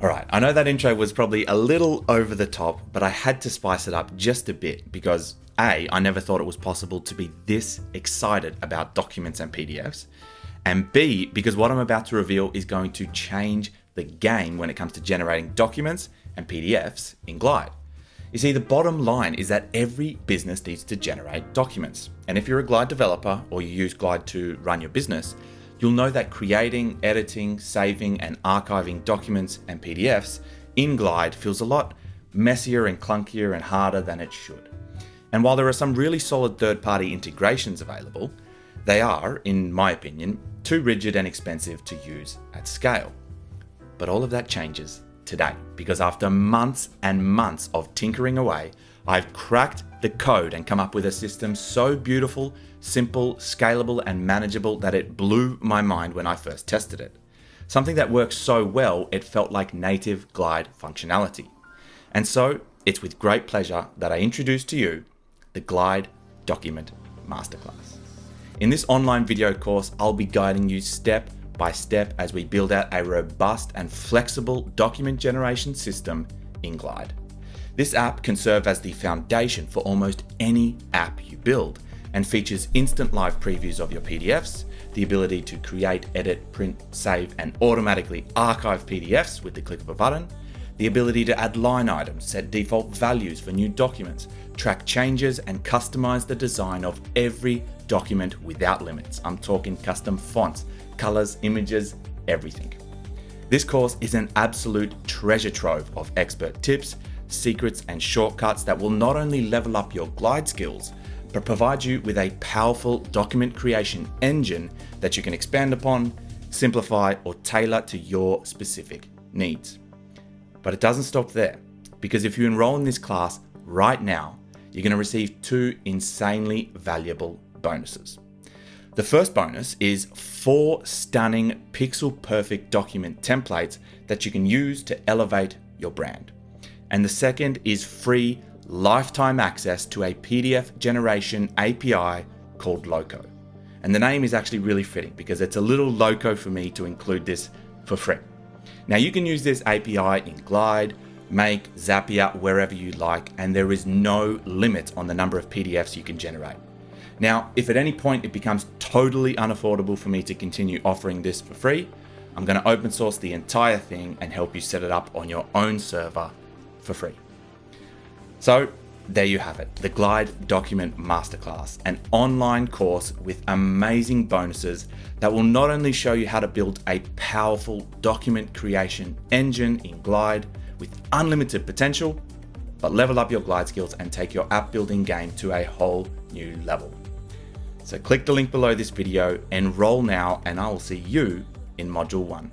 All right, I know that intro was probably a little over the top, but I had to spice it up just a bit because A, I never thought it was possible to be this excited about documents and PDFs, and B, because what I'm about to reveal is going to change the game when it comes to generating documents and PDFs in Glide. You see, the bottom line is that every business needs to generate documents. And if you're a Glide developer or you use Glide to run your business, you'll know that creating, editing, saving, and archiving documents and PDFs in Glide feels a lot messier and clunkier and harder than it should. And while there are some really solid third-party integrations available, they are, in my opinion, too rigid and expensive to use at scale. But all of that changes today, because after months and months of tinkering away, I've cracked the code and come up with a system so beautiful, simple, scalable, and manageable that it blew my mind when I first tested it. Something that works so well, it felt like native Glide functionality. And so, it's with great pleasure that I introduce to you the Glide Document Masterclass. In this online video course, I'll be guiding you step by step as we build out a robust and flexible document generation system in Glide. This app can serve as the foundation for almost any app you build and features instant live previews of your PDFs, the ability to create, edit, print, save, and automatically archive PDFs with the click of a button, the ability to add line items, set default values for new documents, track changes, and customize the design of every document without limits. I'm talking custom fonts, colors, images, everything. This course is an absolute treasure trove of expert tips, secrets, and shortcuts that will not only level up your Glide skills, but provide you with a powerful document creation engine that you can expand upon, simplify, or tailor to your specific needs. But it doesn't stop there, because if you enroll in this class right now, you're going to receive two insanely valuable bonuses. The first bonus is 4 stunning pixel-perfect document templates that you can use to elevate your brand. And the second is free lifetime access to a PDF generation API called Loco. And the name is actually really fitting because it's a little loco for me to include this for free. Now you can use this API in Glide, Make, Zapier, wherever you like, and there is no limit on the number of PDFs you can generate. Now, if at any point it becomes totally unaffordable for me to continue offering this for free, I'm going to open source the entire thing and help you set it up on your own server for free. So there you have it, the Glide Document Masterclass, an online course with amazing bonuses that will not only show you how to build a powerful document creation engine in Glide with unlimited potential, but level up your Glide skills and take your app building game to a whole new level. So click the link below this video, enroll now, and I will see you in Module 1.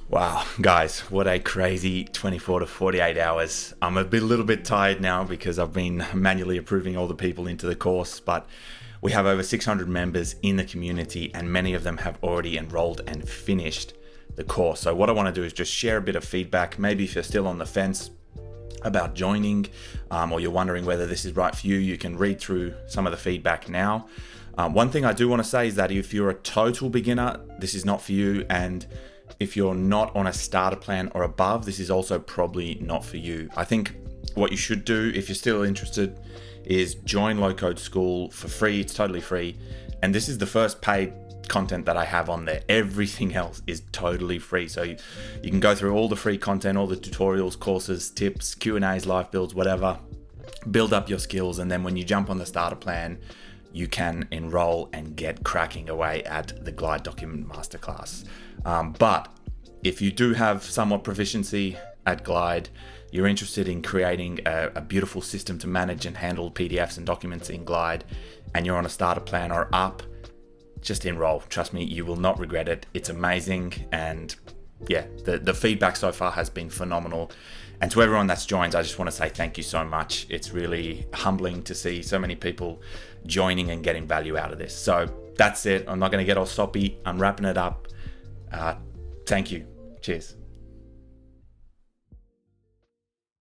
Wow, guys, what a crazy 24 to 48 hours. I'm a little bit tired now because I've been manually approving all the people into the course, but we have over 600 members in the community and many of them have already enrolled and finished the course. So what I want to do is just share a bit of feedback. Maybe if you're still on the fence about joining or you're wondering whether this is right for you, you can read through some of the feedback now. One thing I do want to say is that if you're a total beginner, this is not for you. And if you're not on a starter plan or above, this is also probably not for you. I think what you should do if you're still interested is join Low Code School for free. It's totally free. And this is the first paid content that I have on there. Everything else is totally free. So you can go through all the free content, all the tutorials, courses, tips, Q&As, live builds, whatever, build up your skills. And then when you jump on the starter plan, you can enroll and get cracking away at the Glide Document Masterclass. But if you do have somewhat proficiency at Glide, you're interested in creating a beautiful system to manage and handle PDFs and documents in Glide, and you're on a starter plan or up, just enroll. Trust me, you will not regret it. It's amazing. And yeah, the feedback so far has been phenomenal. And to everyone that's joined, I just want to say thank you so much. It's really humbling to see so many people joining and getting value out of this. So that's it. I'm not going to get all soppy. I'm wrapping it up. Thank you. Cheers.